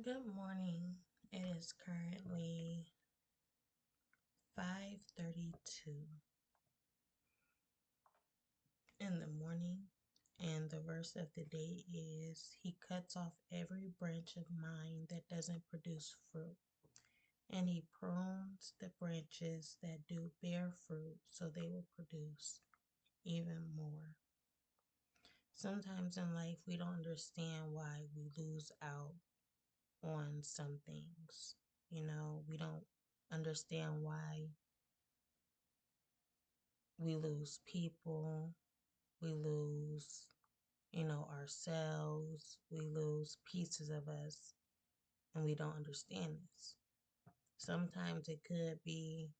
Good morning. It is currently 5:32 in the morning, and the verse of the day is He cuts off every branch of mine that doesn't produce fruit, and He prunes the branches that do bear fruit so they will produce even more. Sometimes in life, we don't understand why we lose out on some things. We don't understand why we lose people, we lose, ourselves, we lose pieces of us, and we don't understand this. Sometimes it could be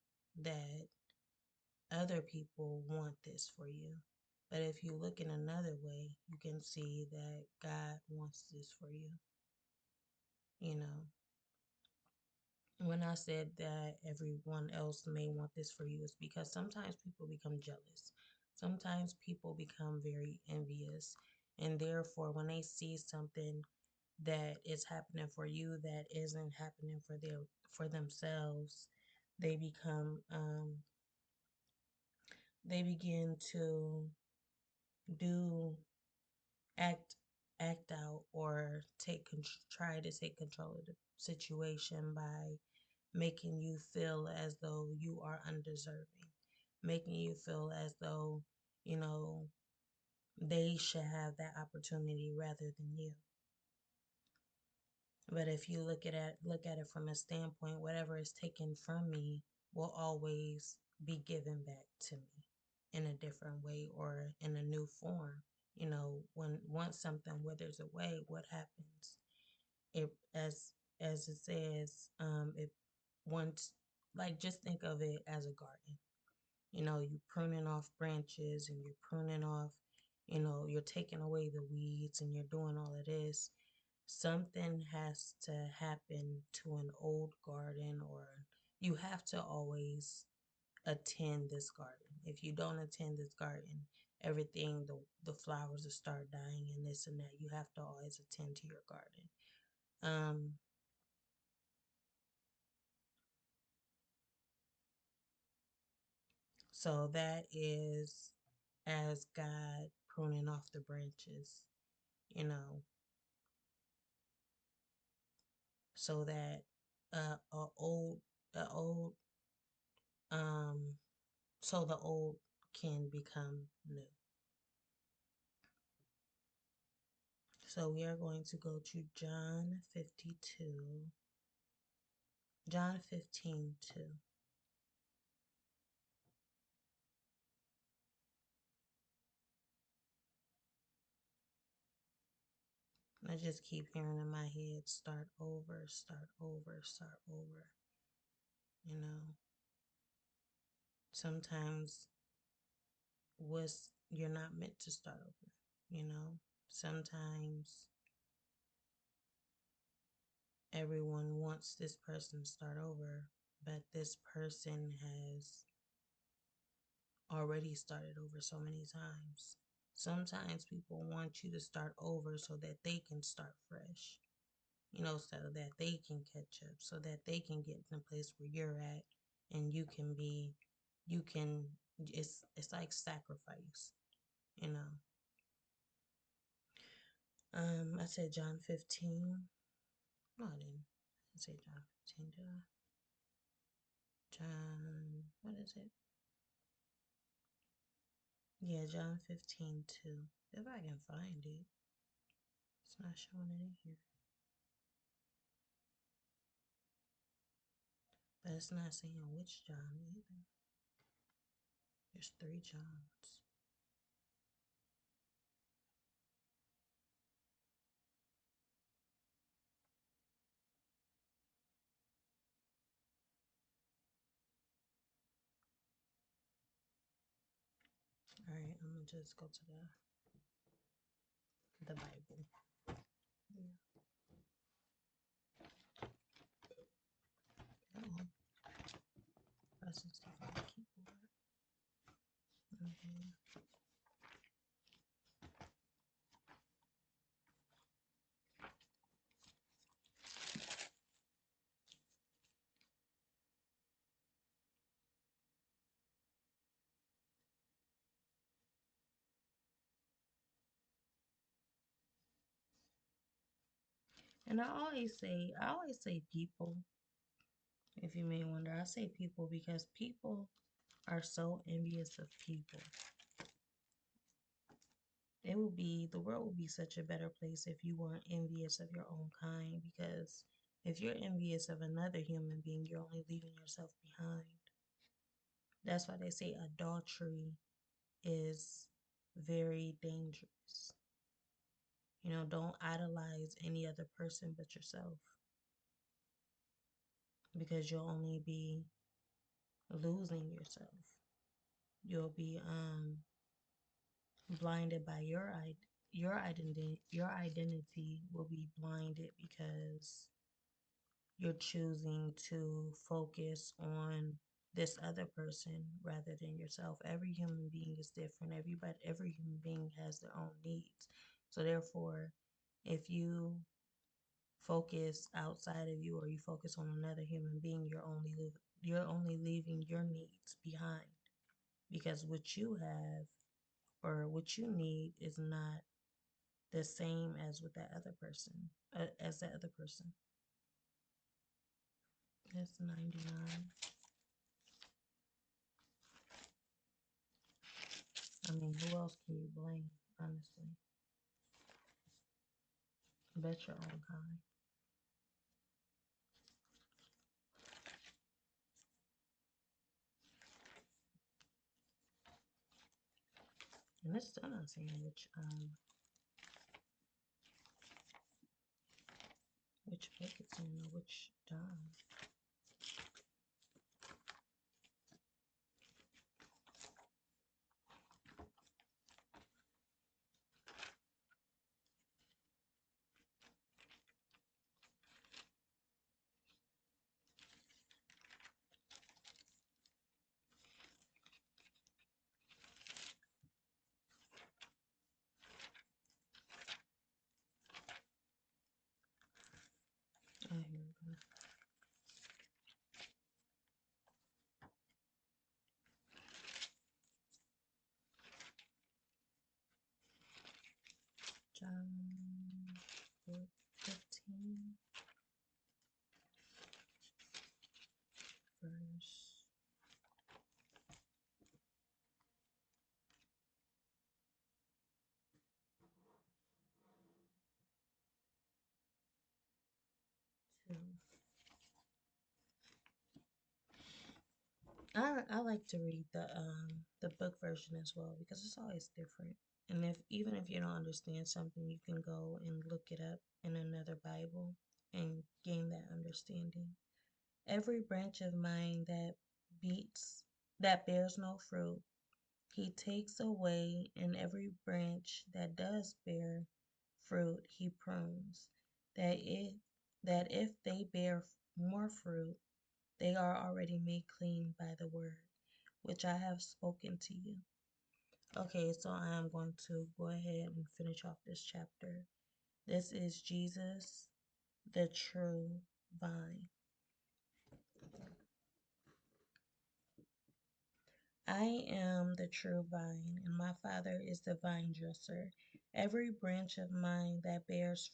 that other people want this for you. But if you look in another way, you can see that God wants this for you. You know, when I said that everyone else may want this for you, is because sometimes people become jealous. Sometimes people become very envious. And therefore, when they see something that is happening for you that isn't happening for themselves, they become they begin to do act act out or try to take control of the situation by making you feel as though you are undeserving, making you feel as though, you know, they should have that opportunity rather than you. But if you look at it from a standpoint, whatever is taken from me will always be given back to me in a different way or in a new form. When once something withers away, what happens? It as it says, it once like just think of it as a garden. You pruning off branches and you're pruning off, you're taking away the weeds and you're doing all of this. Something has to happen to an old garden, or you have to always attend this garden. If you don't attend this garden, everything, the flowers will start dying and this and that. You have to always attend to your garden. Um, so that is as God pruning off the branches, you know, so that a old a old um so the old can become new. So we are going to go to John 15:2. I just keep hearing in my head, start over, start over, start over. You know, sometimes was you're not meant to start over. Sometimes everyone wants this person to start over, but this person has already started over so many times. Sometimes people want you to start over so that they can start fresh, so that they can catch up, so that they can get in the place where you're at, and you can, it's like sacrifice, you know. I said John 15. No, I didn't. I say John 15, did I? John, what is it? Yeah, John 15:2. If I can find it. It's not showing it in here. But it's not saying which John either. There's three Johns. All right, I'm gonna just go to the Bible. Yeah. Oh, pressing stuff on the keyboard. Okay. And I always say people. If you may wonder, I say people because people are so envious of people. The world would be such a better place if you weren't envious of your own kind, because if you're envious of another human being, you're only leaving yourself behind. That's why they say adultery is very dangerous. Don't idolize any other person but yourself, because you'll only be losing yourself. You'll be blinded by your identity will be blinded because you're choosing to focus on this other person rather than yourself. Every human being is different. Every human being has their own needs. So therefore, if you focus outside of you or you focus on another human being, you're only leaving your needs behind, because what you have or what you need is not the same as with that other person, as that other person. That's 99. I mean, who else can you blame, honestly? Bet your own kind. And it's still not saying which book it's in or which John. Oh, here we go. John 15, verse 2. I like to read the book version as well because it's always different. And if even if you don't understand something, you can go and look it up in another Bible and gain that understanding. Every branch of mine that bears no fruit, he takes away, and every branch that does bear fruit, he prunes, that if they bear more fruit, they are already made clean by the word which I have spoken to you. Okay, so I am going to go ahead and finish off this chapter. This is Jesus, the true vine. I am the true vine, and my Father is the vine dresser. Every branch of mine that bears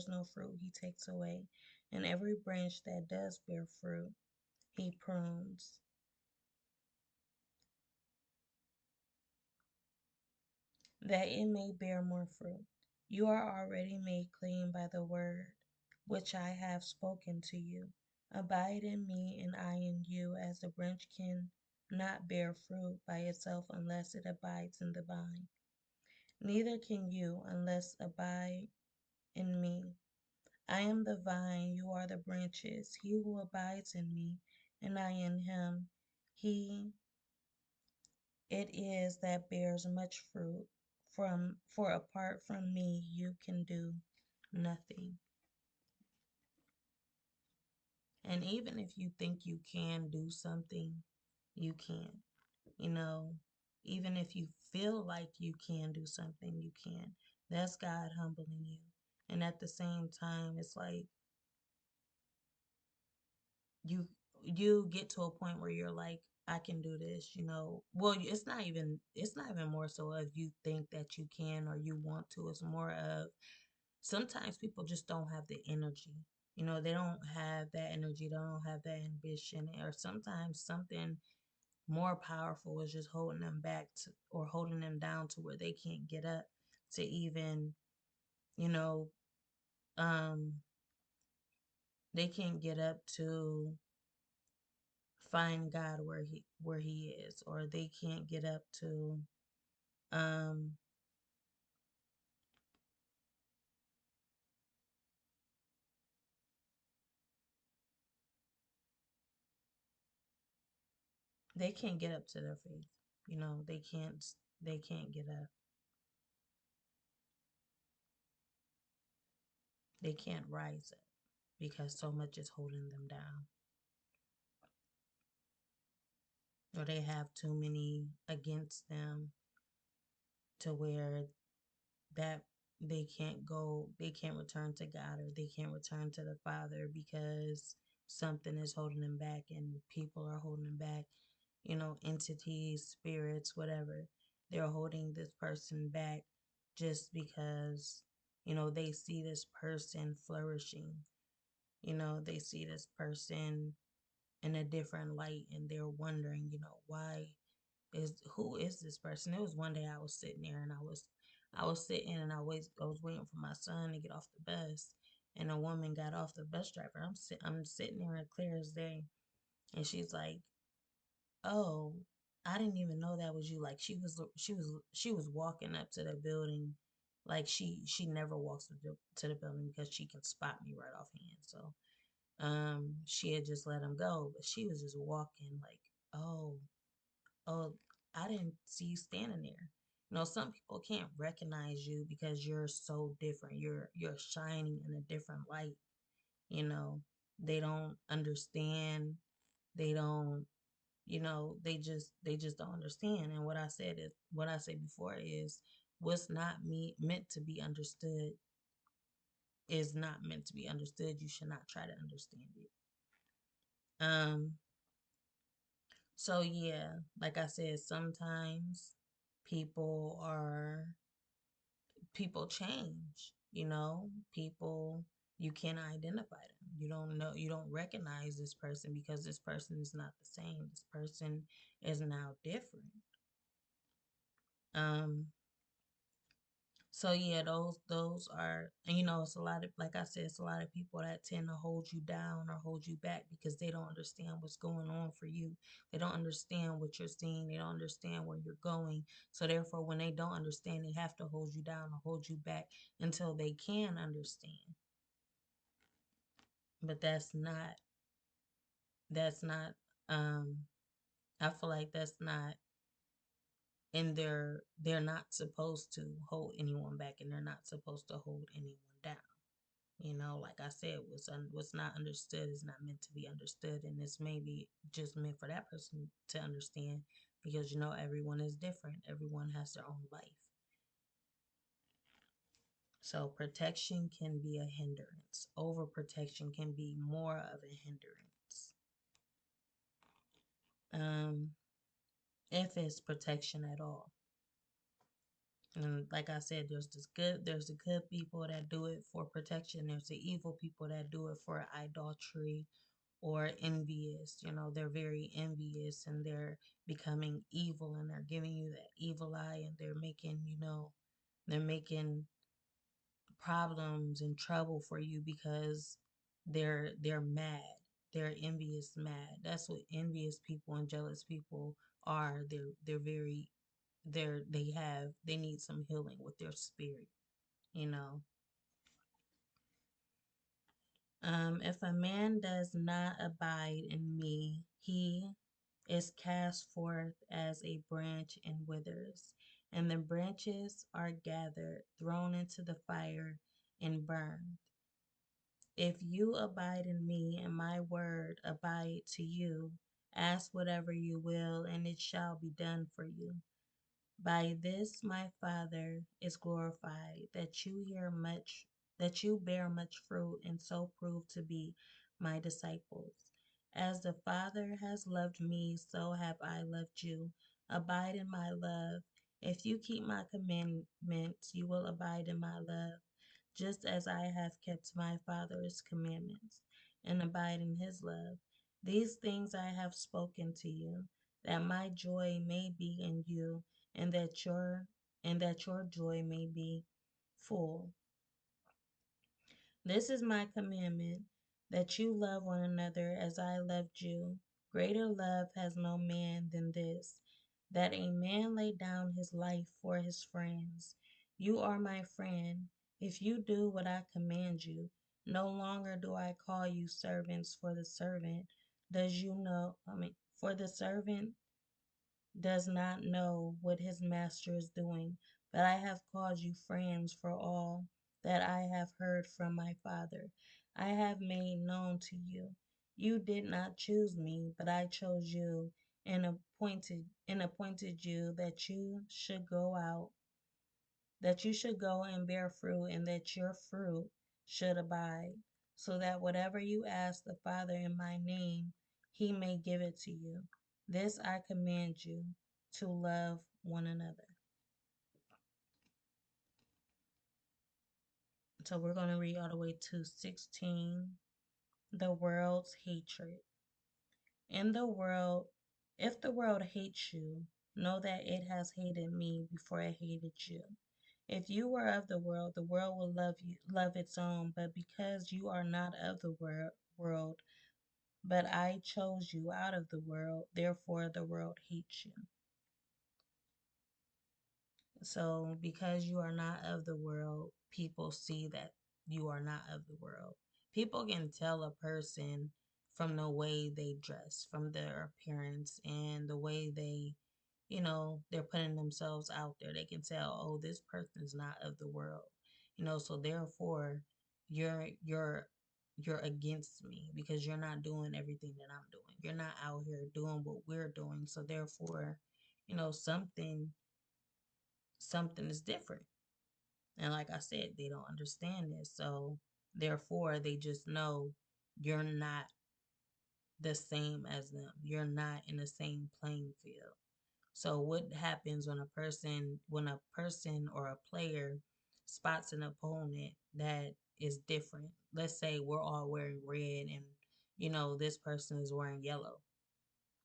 no fruit, he takes away, and every branch that does bear fruit, he prunes, that it may bear more fruit. You are already made clean by the word which I have spoken to you. Abide in me, and I in you, as the branch can not bear fruit by itself unless it abides in the vine. Neither can you unless abide in me. I am the vine, you are the branches. He who abides in me, and I in him, he it is that bears much fruit. For apart from me you can do nothing. And even if you think you can do something, you can't. You know, even if you feel like you can do something, you can. That's God humbling you. And at the same time, it's like you you get to a point where you're like, I can do this. Well, it's not even more so of you think that you can or you want to. It's more of sometimes people just don't have the energy. You know, they don't have that energy, they don't have that ambition, or sometimes something more powerful is just holding them back to, or holding them down to where they can't get up to even, you know, um, they can't get up to find God where he is, or they can't get up to um they can't get up to their faith. You know, they can't get up. They can't rise up because so much is holding them down. Or they have too many against them to where that they can't return to God, or they can't return to the Father because something is holding them back and people are holding them back. You know, entities, spirits, whatever. They're holding this person back just because, they see this person flourishing. They see this person in a different light and they're wondering, why who is this person? It was one day I was sitting there and I was sitting and I was waiting for my son to get off the bus, and a woman got off, the bus driver. I'm sitting there and clear as day, and she's like, "Oh, I didn't even know that was you." Like she was walking up to the building, like she never walks to the building because she can spot me right offhand. So she had just let him go, but she was just walking like, "Oh, oh, I didn't see you standing there." Some people can't recognize you because you're so different. You're shining in a different light. You know, they don't understand. They don't, they just don't understand. And what I said before is, what's not me meant to be understood is not meant to be understood. You should not try to understand it. Um, so yeah, like I said, sometimes people are people change, people, you can't identify them. You don't recognize this person because this person is not the same. This person is now different. Um so yeah, those are, and it's a lot of, like I said, it's a lot of people that tend to hold you down or hold you back because they don't understand what's going on for you. They don't understand what you're seeing. They don't understand where you're going. So therefore, when they don't understand, they have to hold you down or hold you back until they can understand. But that's not um I feel like that's not in they're not supposed to hold anyone back, and they're not supposed to hold anyone down. Like I said, what's not understood is not meant to be understood, and it's maybe just meant for that person to understand because everyone is different. Everyone has their own life. So protection can be a hindrance. Overprotection can be more of a hindrance. Um, if it's protection at all. And like I said, there's the good people that do it for protection. There's the evil people that do it for idolatry or envious. They're very envious and they're becoming evil and they're giving you that evil eye, and they're making problems and trouble for you because they're mad. They're envious mad. That's what envious people and jealous people are. They need some healing with their spirit, you know. If a man does not abide in me, he is cast forth as a branch and withers, and the branches are gathered, thrown into the fire, and burned. If you abide in me, and my word abide to you, ask whatever you will, and it shall be done for you. By this my Father is glorified, that you bear much fruit, and so prove to be my disciples. As the Father has loved me, so have I loved you. Abide in my love. If you keep my commandments, you will abide in my love, just as I have kept my Father's commandments and abide in his love. These things I have spoken to you, that my joy may be in you, and that your joy may be full. This is my commandment, that you love one another as I loved you. Greater love has no man than this, that a man lay down his life for his friends. You are my friend, if you do what I command you. No longer do I call you servants, for the servant for the servant does not know what his master is doing, but I have called you friends, for all that I have heard from my Father I have made known to you. You did not choose me, but I chose you and appointed you that you should go and bear fruit, and that your fruit should abide, so that whatever you ask the Father in my name, he may give it to you. This I command you, to love one another. So we're going to read all the way to 16. The world's hatred. In the world, if the world hates you, know that it has hated me before it hated you. If you were of the world will love its own, but because you are not of the world, but I chose you out of the world, therefore the world hates you. So, because you are not of the world, people see that you are not of the world. People can tell a person from the way they dress, from their appearance, and the way they're putting themselves out there. They can tell, oh, this person is not of the world. So therefore, you're you're against me because you're not doing everything that I'm doing. You're not out here doing what we're doing. So therefore, something is different. And like I said, they don't understand this. So therefore, they just know you're not the same as them. You're not in the same playing field. So what happens when a person or a player spots an opponent that is different? Let's say we're all wearing red and this person is wearing yellow.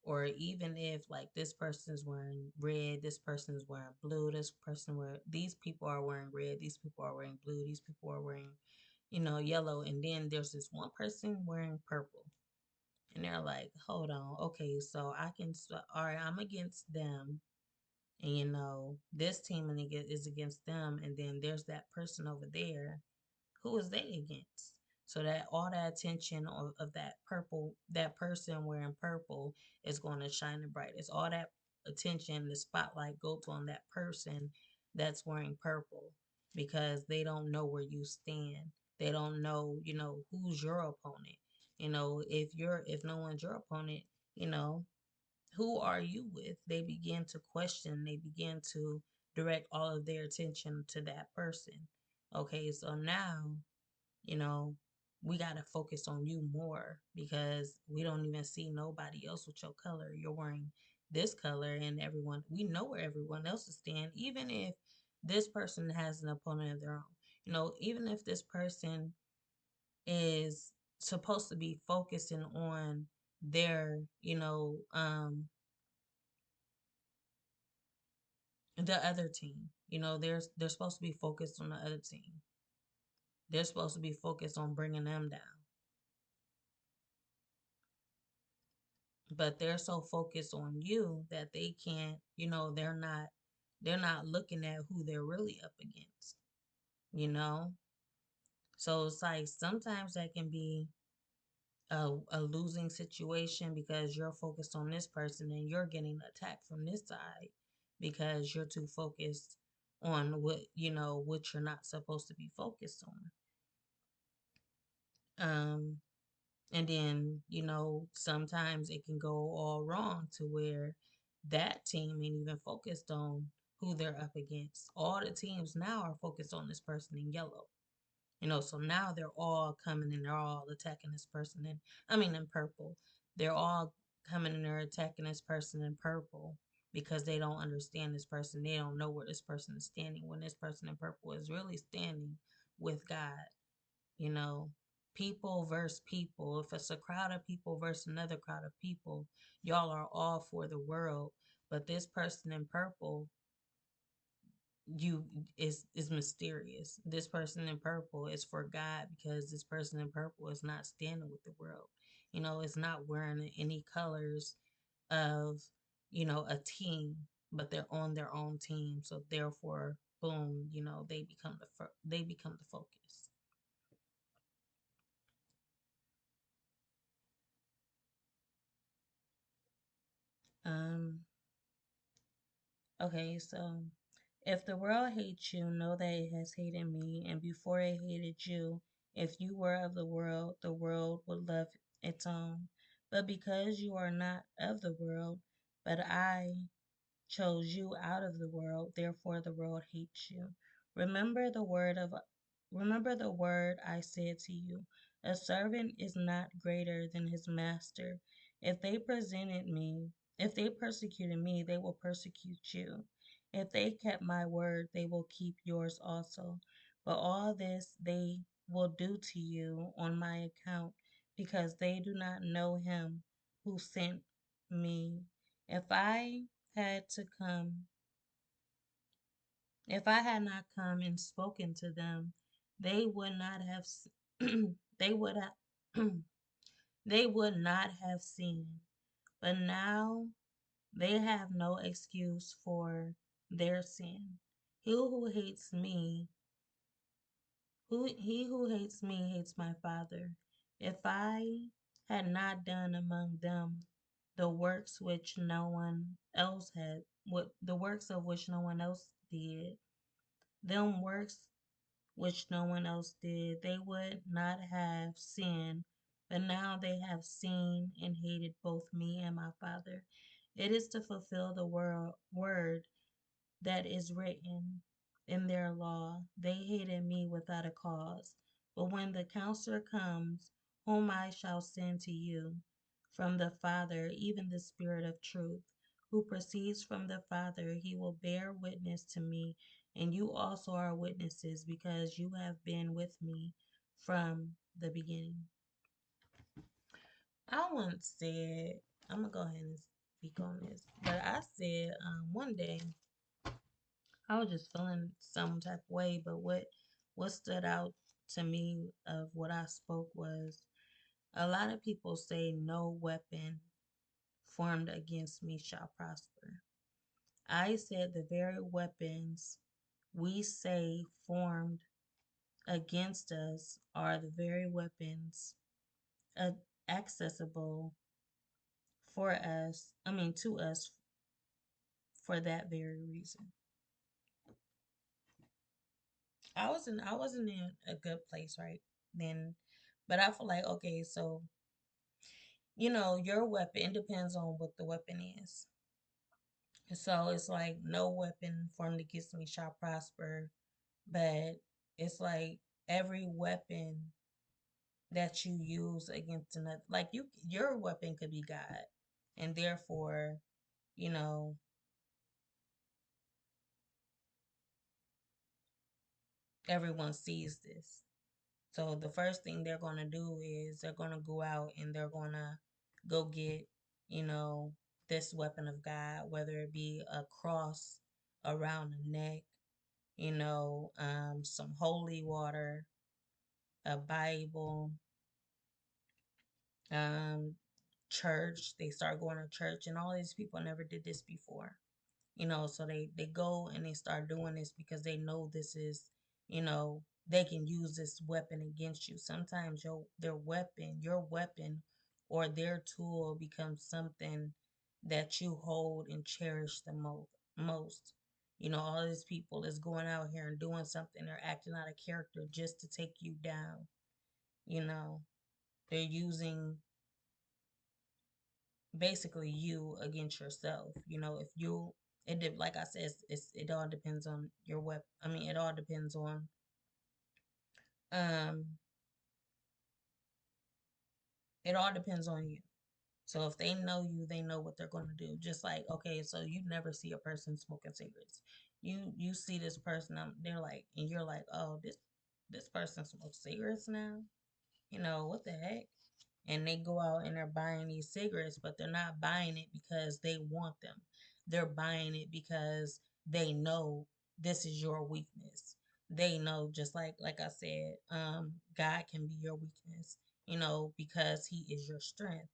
Or even if like this person is wearing red, this person is wearing blue, these people are wearing red, these people are wearing blue, these people are wearing, yellow, and then there's this one person wearing purple. And they're like, hold on, okay, so all right, I'm against them, and this team is against them, and then there's that person over there. Who is they against? So that all that attention of that person wearing purple is going to shine the brightest. All that attention, the spotlight goes on that person that's wearing purple, because they don't know where you stand. They don't know, who's your opponent. If no one's your opponent, you know, who are you with? They begin to question, they begin to direct all of their attention to that person. Okay, so now, you know, we got to focus on you more, because we don't even see nobody else with your color. You're wearing this color, and we know where everyone else is stand, even if this person has an opponent of their own. Even if this person is supposed to be focusing on their, the other team. They're supposed to be focused on the other team. They're supposed to be focused on bringing them down. But they're so focused on you that they can't, they're not looking at who they're really up against, you know? So it's like sometimes that can be a losing situation, because you're focused on this person and you're getting attacked from this side because you're too focused on what you're not supposed to be focused on. And then, sometimes it can go all wrong to where that team ain't even focused on who they're up against. All the teams now are focused on this person in yellow. So now they're all coming and they're all attacking this person in purple. They're all coming and they're attacking this person in purple because they don't understand this person. They don't know where this person is standing, when this person in purple is really standing with God. You know, people versus people. If it's a crowd of people versus another crowd of people, y'all are all for the world. But this person in purple, you is mysterious. This person in purple is for God because this person in purple is not standing with the world. You know, it's not wearing any colors of, you know, a team, but they're on their own team. So therefore, boom, you know, they become the focus. Um, okay, so if the world hates you, know that it has hated me, and before it hated you, if you were of the world would love its own. But because you are not of the world, but I chose you out of the world, therefore the world hates you. Remember the word of remember the word I said to you. A servant is not greater than his master. If they presented me, if they persecuted me, they will persecute you. If they kept my word, they will keep yours also. But all this they will do to you on my account, because they do not know him who sent me. If I had to come, if I had not come and spoken to them, they would not have they would have they would not have seen. But now they have no excuse for their sin. He who hates me, he who hates me hates my Father. If I had not done among them the works which no one else had, what the works of which no one else did, them works which no one else did, they would not have sinned. But now they have seen and hated both me and my Father. It is to fulfill the word that is written in their law. They hated me without a cause. But when the counselor comes, whom I shall send to you from the Father, even the Spirit of truth, who proceeds from the Father, he will bear witness to me. And you also are witnesses, because you have been with me from the beginning. I once said, I'm gonna go ahead and speak on this, but I said one day I was just feeling some type of way, but what stood out to me of what I spoke was a lot of people say no weapon formed against me shall prosper. I said the very weapons we say formed against us are the very weapons uh, accessible for us, I mean to us, for that very reason. I wasn't in a good place right then, but I feel like okay, so your weapon, it depends on what the weapon is. So it's like no weapon formed against me shall prosper, but it's like every weapon that you use against another, like your weapon could be God, and therefore, you know, everyone sees this. So the first thing they're going to do is they're going to go out and they're going to go get, you know, this weapon of God, whether it be a cross around the neck, some holy water, a Bible, um, church. They start going to church, and all these people never did this before. So they go and they start doing this because they know this is, they can use this weapon against you. Sometimes your weapon or their tool becomes something that you hold and cherish the most. All these people is going out here and doing something, they're acting out of character just to take you down. you know they're using basically you against yourself. If you like I said, it all depends on your weapon. I mean, it all depends on um it all depends on you. So if they know you, they know what they're going to do. Just like, okay, so you never see a person smoking cigarettes. You see this person, they're like, and you're like, oh, this person smokes cigarettes now. What the heck? And they go out and they're buying these cigarettes, but they're not buying it because they want them. They're buying it because they know this is your weakness. They know, just like I said, God can be your weakness, because He is your strength.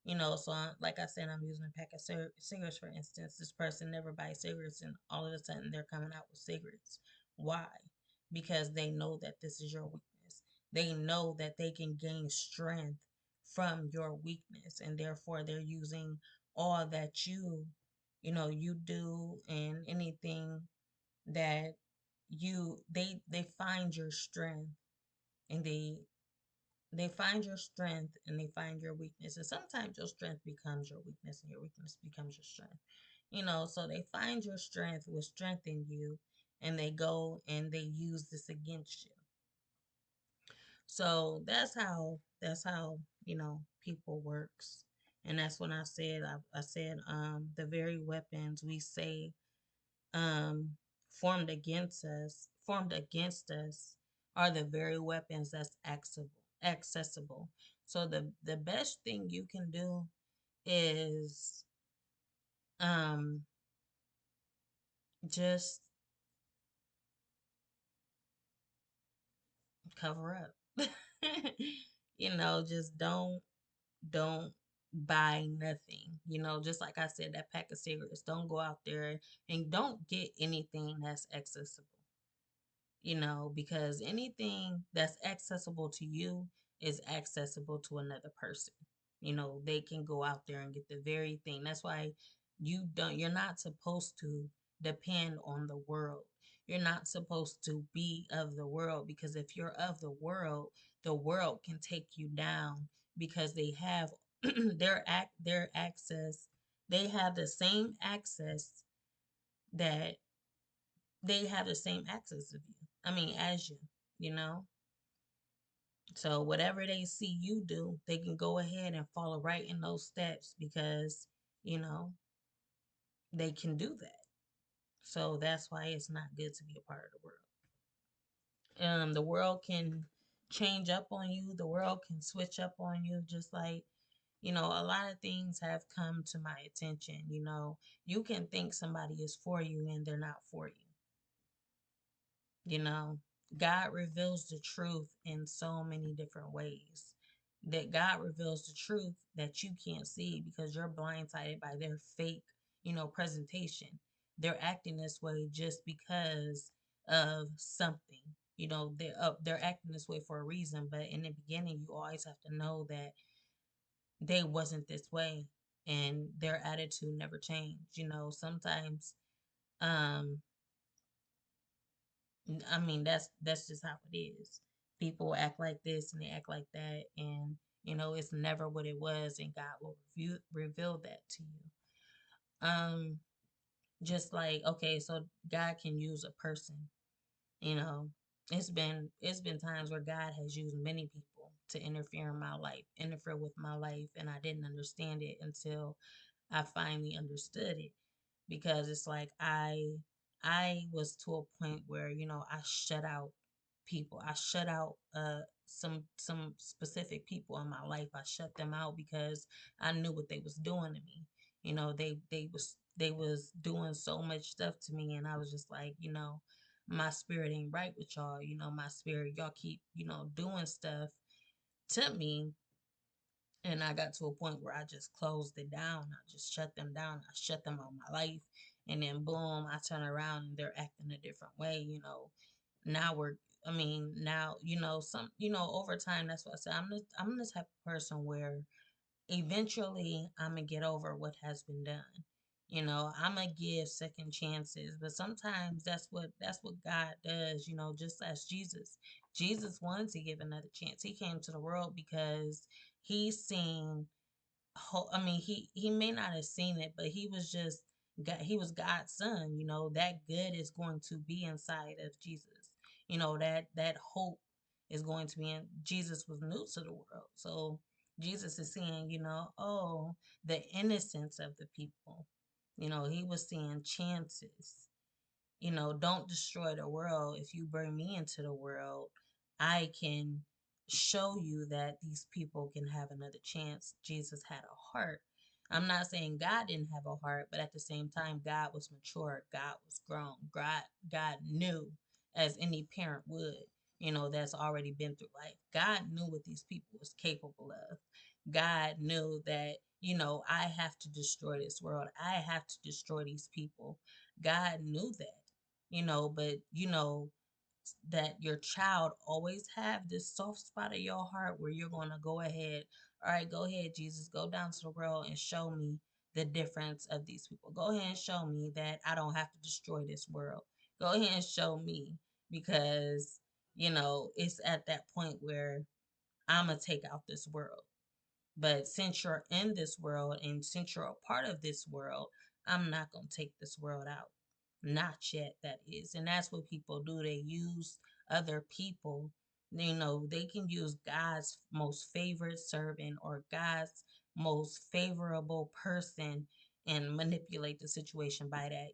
So like I said, I'm using a pack of cigarettes for instance. This person never buys cigarettes, and all of a sudden they're coming out with cigarettes. Why? Because they know that this is your weakness. They know that they can gain strength from your weakness, and therefore they're using all that you do, and anything that they find your strength, and they find your strength, and they find your weakness. And sometimes your strength becomes your weakness, and your weakness becomes your strength. So they find your strength, will strengthen you, and they go and they use this against you. So that's how people works. And that's when I said the very weapons we say um formed against us are the very weapons that's accessible. So the best thing you can do is um just cover up. Just don't buy nothing. Just like I said, that pack of cigarettes, don't go out there and don't get anything that's accessible. Because anything that's accessible to you is accessible to another person. They can go out there and get the very thing. That's why you're not supposed to depend on the world. You're not supposed to be of the world, because if you're of the world can take you down, because they have their access. They have the same access that they have the same access of you. I mean, as you know. So whatever they see you do, they can go ahead and follow right in those steps, because, you know, they can do that. So that's why it's not good to be a part of the world. The world can change up on you. The world can switch up on you, just like, a lot of things have come to my attention. You can think somebody is for you and they're not for you. You know, God reveals the truth in so many different ways. That God reveals the truth that you can't see because you're blindsided by their fake, presentation. They're acting this way just because of something. They're acting this way for a reason, but in the beginning, you always have to know that they wasn't this way, and their attitude never changed. Sometimes um I mean, that's just how it is. People act like this and they act like that, and it's never what it was, and God will reveal that to you. Um, just like, okay, so God can use a person. You know, it's been times where God has used many people to interfere in my life, interfere with my life, and I didn't understand it until I finally understood it, because it's like I was to a point where I shut out people. I shut out some specific people in my life. I shut them out because I knew what they was doing to me. They was doing so much stuff to me, and I was just like, my spirit ain't right with y'all. My spirit, y'all keep doing stuff to me, and I got to a point where I just closed it down. I just shut them down. I shut them out of my life. And then boom, I turn around and they're acting a different way. Now now, over time, that's what I said. I'm the type of person where eventually I'm gonna get over what has been done. I'm gonna give second chances, but sometimes that's what God does. Just as Jesus wanted to give another chance. He came to the world because he seen. I mean, he may not have seen it, but he was just God. He was God's son. That good is going to be inside of Jesus. That hope is going to be in. Jesus was new to the world, so Jesus is seeing, oh, the innocence of the people. He was seeing chances. Don't destroy the world. If you bring me into the world, I can show you that these people can have another chance. Jesus had a heart. I'm not saying God didn't have a heart, but at the same time, God was mature. God was grown. God knew, as any parent would, that's already been through life. God knew what these people was capable of. God knew that, I have to destroy this world. I have to destroy these people. God knew that, but that your child always have this soft spot of your heart where you're going to go ahead. All right, go ahead, Jesus, go down to the world and show me the difference of these people. Go ahead and show me that I don't have to destroy this world. Go ahead and show me, because it's at that point where I'm going to take out this world. But since you're in this world and since you're a part of this world, I'm not going to take this world out. Not yet, that is. And that's what people do. They use other people. They can use God's most favorite servant or God's most favorable person and manipulate the situation by that.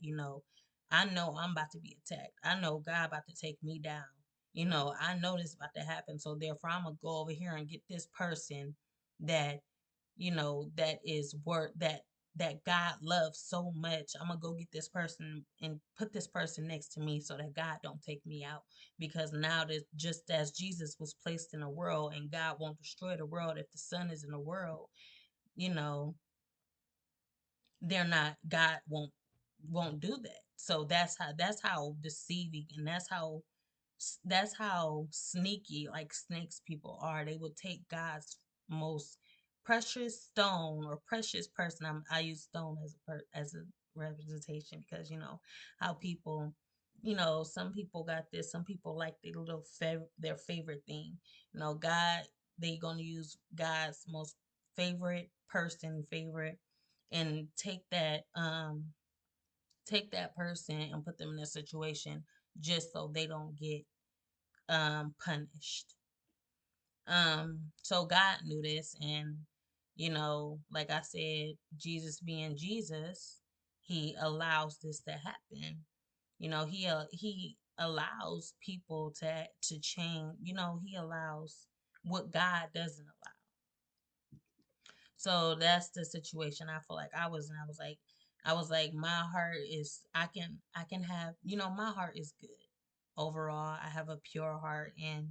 I know I'm about to be attacked. I know God about to take me down. I know this about to happen. So therefore, I'm going to go over here and get this person that that is worth that God loves so much. I'm gonna go get this person and put this person next to me so that God don't take me out. Because now that just as Jesus was placed in a world and God won't destroy the world if the son is in the world, you know, they're not God won't do that. So that's how deceiving and that's how sneaky like snakes people are. They will take God's most precious stone or precious person. I use stone as a representation because how people, some people got this. Some people like their favorite thing. God. They gonna use God's most favorite person, favorite, and take that person and put them in a situation just so they don't get punished. So God knew this, and like I said, Jesus being Jesus, he allows this to happen. He allows people to change. He allows what God doesn't allow. So that's the situation I feel like I was in. I was like, my heart is, I can have, my heart is good. Overall, I have a pure heart, and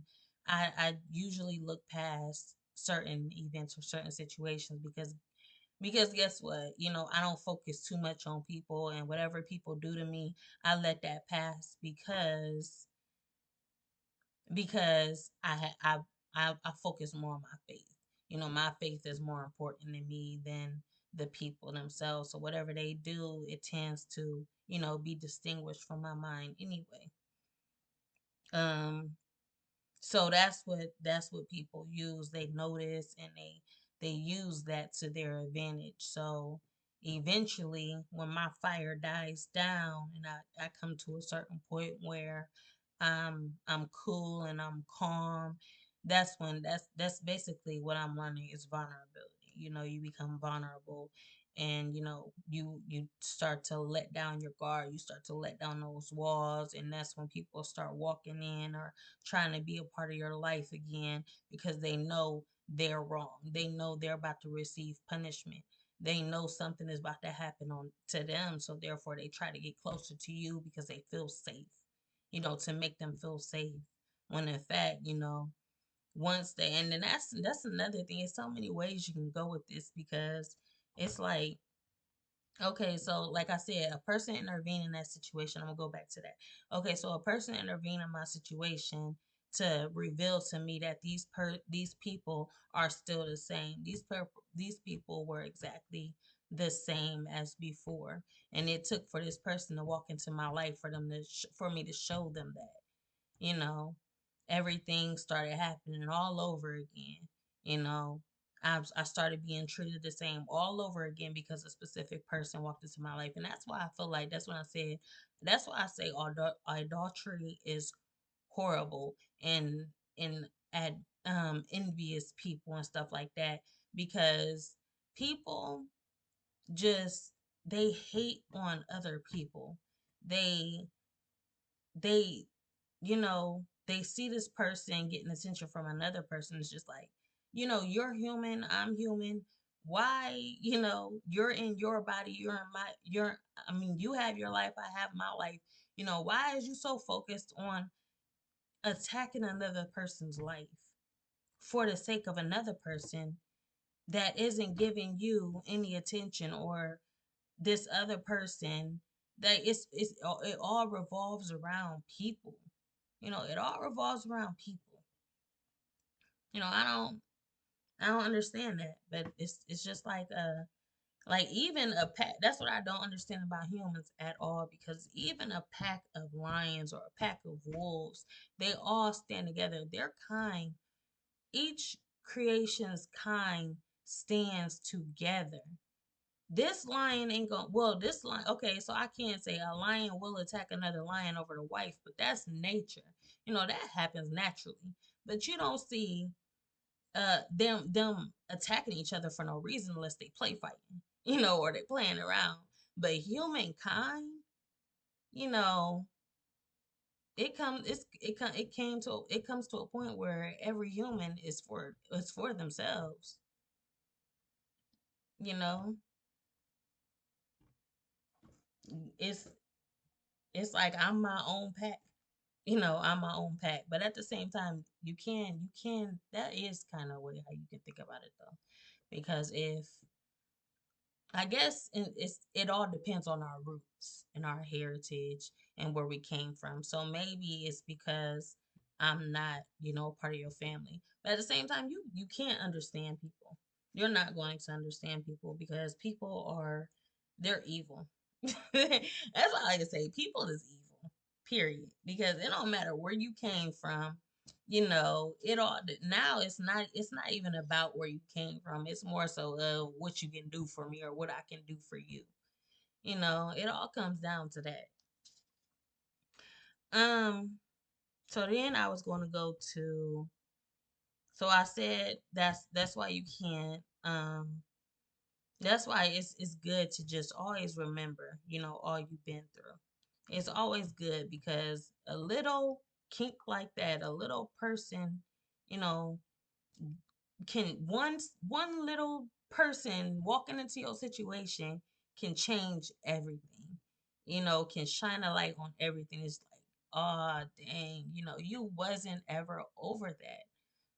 I usually look past certain events or certain situations because guess what? I don't focus too much on people, and whatever people do to me, I let that pass because I focus more on my faith. My faith is more important to me than the people themselves. So whatever they do, it tends to, be distinguished from my mind anyway. Um, so that's what people use. They notice and they use that to their advantage. So eventually when my fire dies down and I come to a certain point where I'm cool and I'm calm, that's basically what I'm learning is vulnerability. You become vulnerable, and you start to let down your guard, you start to let down those walls, and that's when people start walking in or trying to be a part of your life again because they know they're wrong. They know they're about to receive punishment. They know something is about to happen on to them, so therefore they try to get closer to you because they feel safe. To make them feel safe. When in fact, once they and then that's another thing. There's so many ways you can go with this because it's like, okay, so like I said, a person intervened in that situation. I'm gonna go back to that. Okay, so a person intervened in my situation to reveal to me that these people are still the same. These people were exactly the same as before, and it took for this person to walk into my life for them for me to show them that you know, everything started happening all over again. You know, I started being treated the same all over again because a specific person walked into my life. And that's why I feel like that's why I say adultery is horrible and at envious people and stuff like that because people just they hate on other people. They they they see this person getting attention from another person. It's just like, you're human, I'm human. Why, you're in your body, you're in my, I mean, you have your life, I have my life. Why is you so focused on attacking another person's life for the sake of another person that isn't giving you any attention, or this other person that it all revolves around people. It all revolves around people. I don't understand that, but it's just like even a pack. That's what I don't understand about humans at all, because even a pack of lions or a pack of wolves, they all stand together. Their kind, each creation's kind stands together. This lion ain't gonna, well, this lion, okay, so I can't say a lion will attack another lion over the wife, but that's nature. That happens naturally. But you don't see them attacking each other for no reason unless they play fighting, or they playing around. But humankind, you know, it comes to a point where every human is for themselves, you know. It's it's like I'm my own pack. I'm my own pack. But at the same time, you can that is kind of way how you can think about it though. Because if I guess it all depends on our roots and our heritage and where we came from. So maybe it's because I'm not, part of your family. But at the same time, you can't understand people. You're not going to understand people because they're evil. That's all I can say. People is evil. Period. Because it don't matter where you came from. It all now it's not even about where you came from. It's more so of what you can do for me or what I can do for you. It all comes down to that. um so then I was going to go to, so I said that's why you can't, that's why it's good to just always remember, all you've been through. It's always good because a little kink like that, a little person, you know can one little person walking into your situation can change everything. Can shine a light on everything. It's like, oh dang, you wasn't ever over that.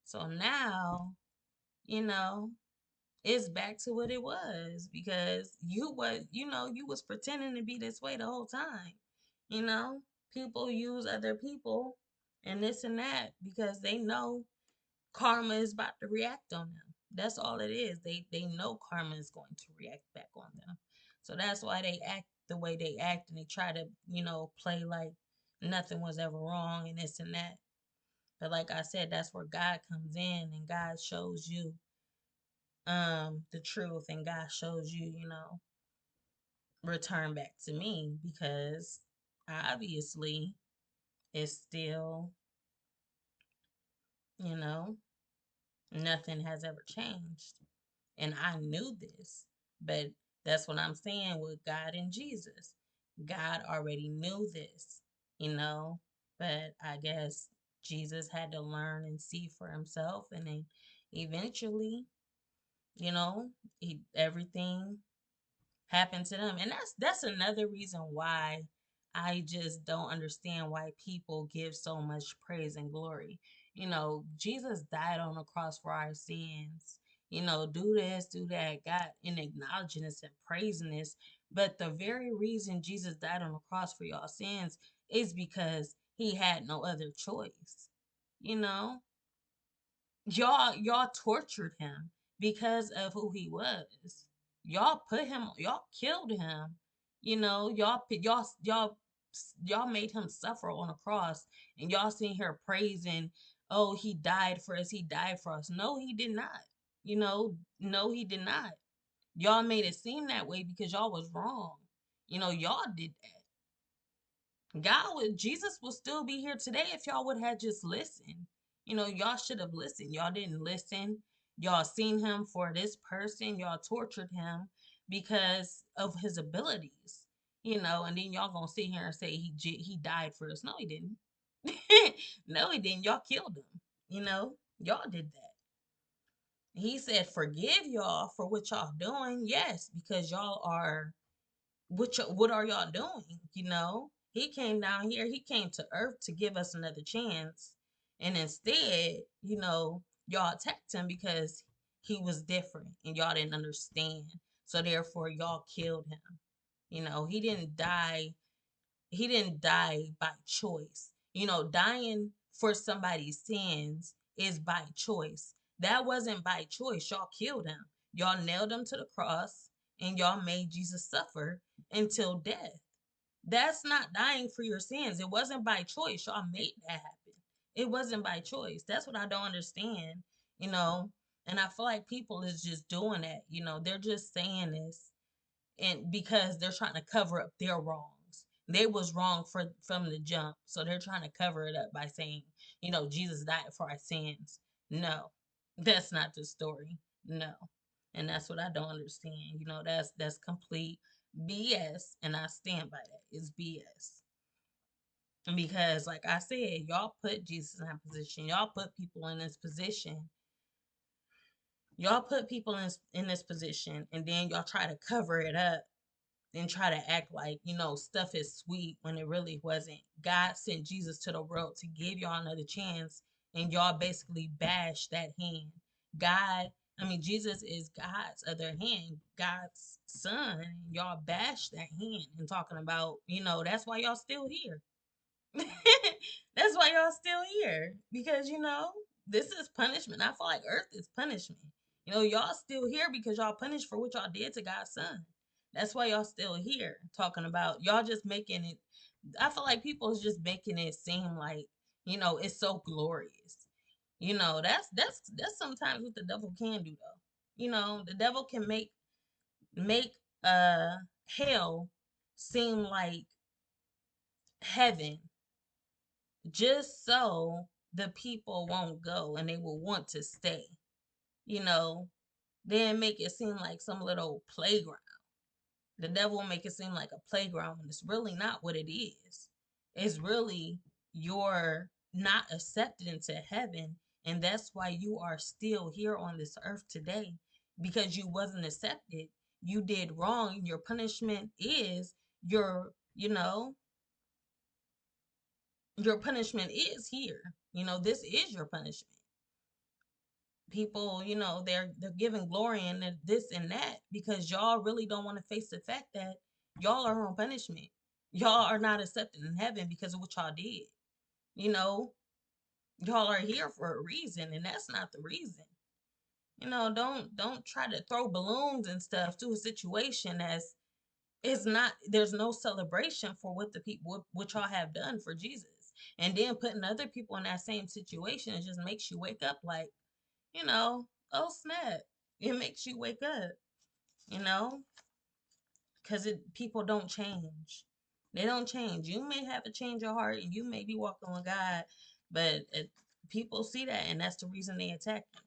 So now, you know it's back to what it was, because you was pretending to be this way the whole time. you know People use other people and this and that because they know karma is about to react on them. That's all it is. They know karma is going to react back on them. So that's why they act the way they act, and they try to, play like nothing was ever wrong and this and that. But like I said, that's where God comes in, and God shows you the truth, and God shows you, return back to me, because obviously it's still, you know, nothing has ever changed. And I knew this, but that's what I'm saying with God and Jesus. God already knew this, you know, but I guess Jesus had to learn and see for himself. And then eventually, you know, everything happen to them. And that's another reason why I just don't understand why people give so much praise and glory. Jesus died on the cross for our sins. Do this, do that, God, in acknowledging this and praising this. But the very reason Jesus died on the cross for y'all sins is because he had no other choice. You know, y'all tortured him because of who he was. Y'all killed him. Y'all made him suffer on a cross, and y'all sitting here praising, oh, he died for us, he died for us. No, he did not. No, he did not. Y'all made it seem that way because y'all was wrong. Y'all did that. Jesus will still be here today if y'all would have just listened. Y'all should have listened. Y'all didn't listen. Y'all seen him for this person. Y'all tortured him because of his abilities. And then y'all gonna sit here and say he died for us. No, he didn't. No, he didn't. Y'all killed him. Y'all did that. He said, forgive y'all for what y'all doing. Yes, because y'all are what are y'all doing? He came down here, he came to earth to give us another chance. And instead, y'all attacked him because he was different and y'all didn't understand. So therefore y'all killed him. He didn't die by choice. Dying for somebody's sins is by choice. That wasn't by choice. Y'all killed him. Y'all nailed him to the cross and y'all made Jesus suffer until death. That's not dying for your sins. It wasn't by choice. Y'all made that happen. It wasn't by choice. That's what I don't understand, you know. And I feel like people is just doing that. They're just saying this and because they're trying to cover up their wrongs. They was wrong from the jump, so they're trying to cover it up by saying, Jesus died for our sins. No, that's not the story. No, and that's what I don't understand. That's complete BS, and I stand by that. It's BS. Because, like I said, y'all put Jesus in that position. Y'all put people in this position. Y'all put people in this position, and then y'all try to cover it up and try to act like, stuff is sweet when it really wasn't. God sent Jesus to the world to give y'all another chance, and y'all basically bash that hand. Jesus is God's other hand, God's son. And y'all bash that hand and talking about, that's why y'all still here. That's why y'all still here. Because, this is punishment. I feel like earth is punishment. Y'all still here because y'all punished for what y'all did to God's son. That's why y'all still here talking about y'all just making it. I feel like people is just making it seem like, it's so glorious. That's sometimes what the devil can do though. The devil can make uh hell seem like heaven just so the people won't go and they will want to stay. You know, then make it seem like some little playground. The devil will make it seem like a playground when it's really not what it is. It's really you're not accepted into heaven, and that's why you are still here on this earth today because you wasn't accepted. You did wrong, and your punishment is your punishment is here. This is your punishment. People, they're giving glory and this and that because y'all really don't want to face the fact that y'all are on punishment. Y'all are not accepted in heaven because of what y'all did. You know, y'all are here for a reason, and that's not the reason. Don't try to throw balloons and stuff to a situation as it's not. There's no celebration for what the people what y'all have done for Jesus, and then putting other people in that same situation, it just makes you wake up like, oh snap. It makes you wake up, you know, because people don't change. They don't change. You may have a change of heart and you may be walking with God, but people see that and that's the reason they attack you.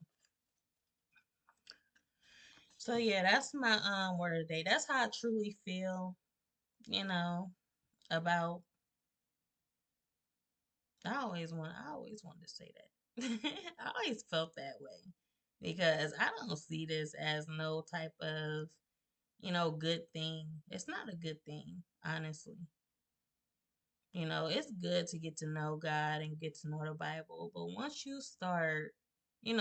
So yeah, that's my word of the day. That's how I truly feel, you know, about I always wanted to say that. I always felt that way because I don't see this as no type of good thing. It's not a good thing, honestly. It's good to get to know God and get to know the Bible, but once you start, and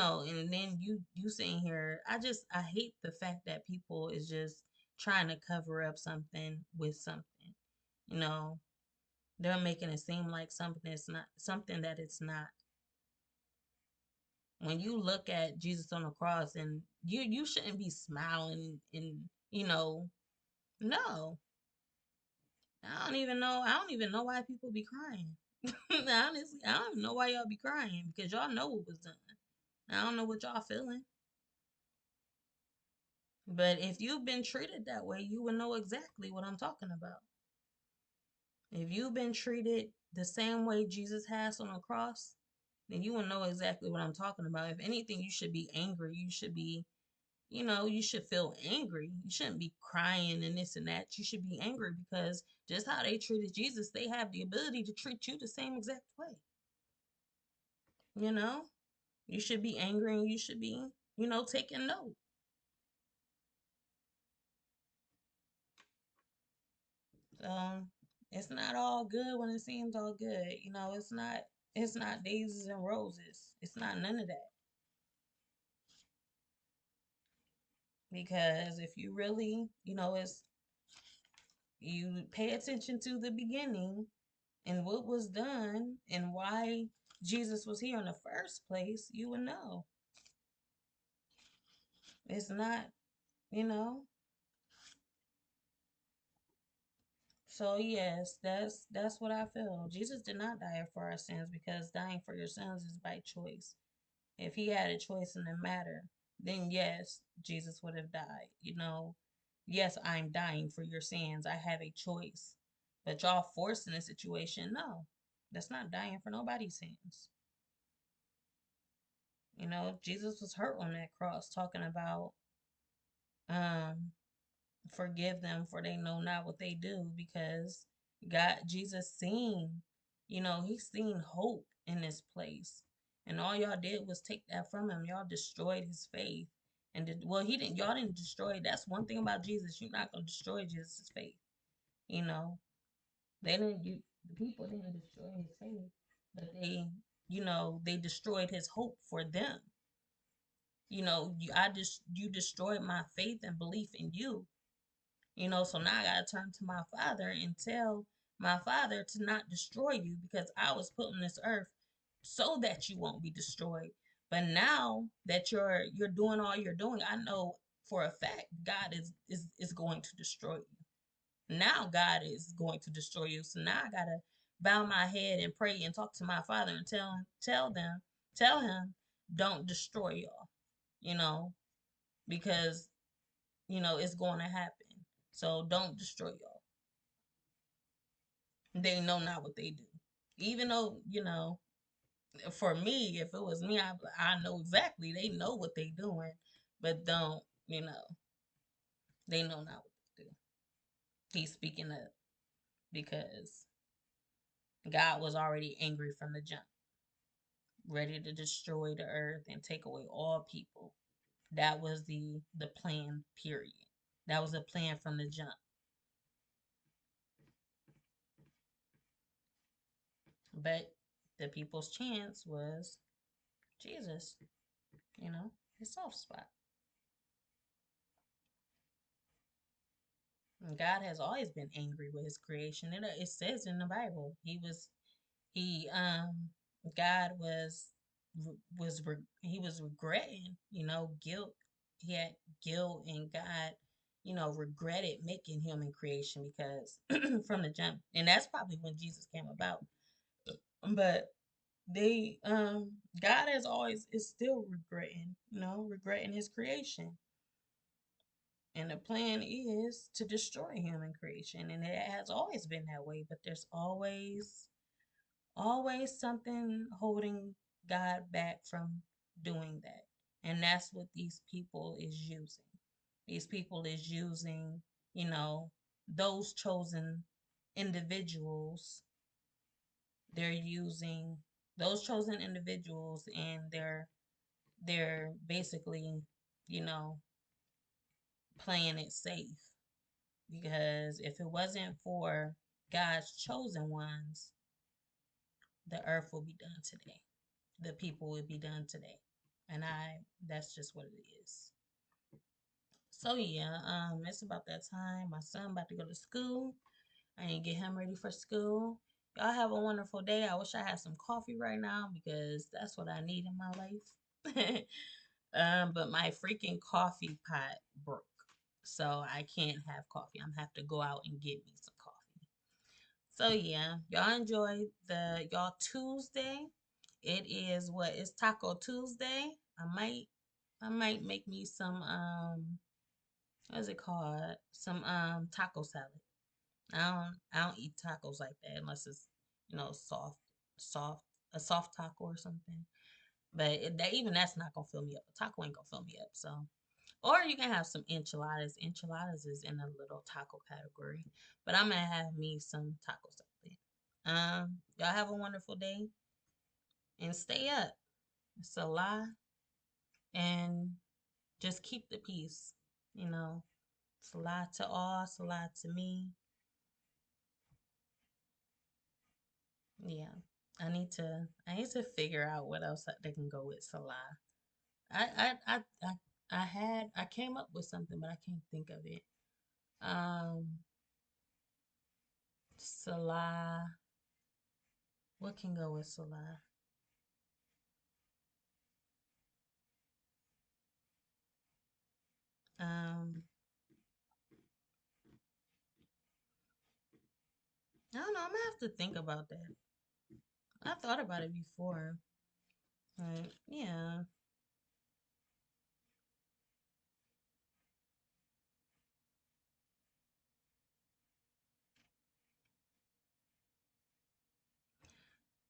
then you sitting here, I hate the fact that people is just trying to cover up something with something. You know, they're making it seem like something that's not something that it's not. When you look at Jesus on the cross and you shouldn't be smiling and no. I don't even know why people be crying. Honestly, I don't even know why y'all be crying because y'all know what was done. I don't know what y'all feeling. But if you've been treated that way, you will know exactly what I'm talking about. If you've been treated the same way Jesus has on the cross, then you will know exactly what I'm talking about. If anything, you should be angry. You should be, you should feel angry. You shouldn't be crying and this and that. You should be angry because just how they treated Jesus, they have the ability to treat you the same exact way. You know, you should be angry and you should be, taking note. So it's not all good when it seems all good. It's not daisies and roses. It's not none of that. Because if you really, it's you pay attention to the beginning and what was done and why Jesus was here in the first place, you would know. It's not, you know. So yes, that's what I feel. Jesus did not die for our sins because dying for your sins is by choice. If he had a choice in the matter, then yes, Jesus would have died. Yes, I'm dying for your sins. I have a choice. But y'all forcing the situation, no. That's not dying for nobody's sins. Jesus was hurt on that cross talking about um forgive them for they know not what they do because Jesus seen, he's seen hope in this place. And all y'all did was take that from him. Y'all destroyed his faith. And y'all didn't destroy it. That's one thing about Jesus. You're not gonna destroy Jesus' faith. You know. The people didn't destroy his faith, but they destroyed his hope for them. You destroyed my faith and belief in you. So now I gotta turn to my father and tell my father to not destroy you because I was put on this earth so that you won't be destroyed. But now that you're doing all you're doing, I know for a fact God is going to destroy you. Now God is going to destroy you. So now I gotta bow my head and pray and talk to my father and tell him, don't destroy y'all, you know, because it's going to happen. So don't destroy y'all. They know not what they do. Even though, for me, if it was me, I know exactly. They know what they doing, but don't, they know not what they do. He's speaking up because God was already angry from the jump, ready to destroy the earth and take away all people. That was the plan, period. That was a plan from the jump. But the people's chance was Jesus, his soft spot. And God has always been angry with his creation. It says in the Bible, he God he was regretting, guilt. He had guilt, and God, regretted making human creation because from the jump, and that's probably when Jesus came about. But they God has always is still regretting, regretting his creation. And the plan is to destroy human creation. And it has always been that way, but there's always something holding God back from doing that. And that's what these people is using. These people is using, you know, those chosen individuals. They're using those chosen individuals and they're basically, you know, playing it safe. Because if it wasn't for God's chosen ones, the earth will be done today. The people will be done today. And that's just what it is. So yeah, it's about that time. My son about to go to school. I need to get him ready for school. Y'all have a wonderful day. I wish I had some coffee right now because that's what I need in my life. But my freaking coffee pot broke. So I can't have coffee. I'm gonna have to go out and get me some coffee. So yeah, y'all enjoy y'all Tuesday. It is what? It's Taco Tuesday. I might make me some what's it called? Some taco salad. I don't eat tacos like that unless it's soft a soft taco or something. But even that's not gonna fill me up. A taco ain't gonna fill me up. So Or you can have some enchiladas. Enchiladas is in a little taco category. But I'm gonna have me some taco salad. Y'all have a wonderful day and stay up. It's a lie. And just keep the peace. You know, it's a lie to all, it's a lie to me. Yeah. I need to figure out what else they can go with Salah. I came up with something, but I can't think of it. Um, Salah. What can go with Salah? Um, I don't know. I'm gonna have to think about that. I thought about it before. Yeah.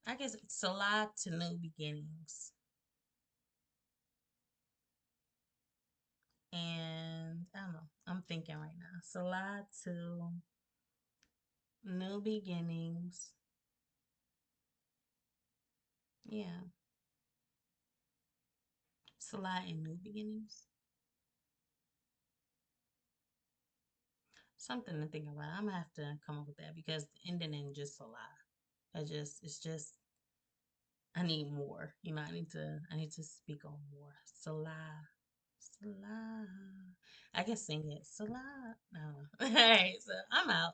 I guess Salah to new beginnings, and I don't know. I'm thinking right now. Salah to new beginnings. Yeah. Salah and new beginnings. Something to think about. I'm gonna have to come up with that because ending in just Salah. It's just I need more. I need to speak on more. Salah. Salah. I can sing it. Salah. No. All right, so I'm out.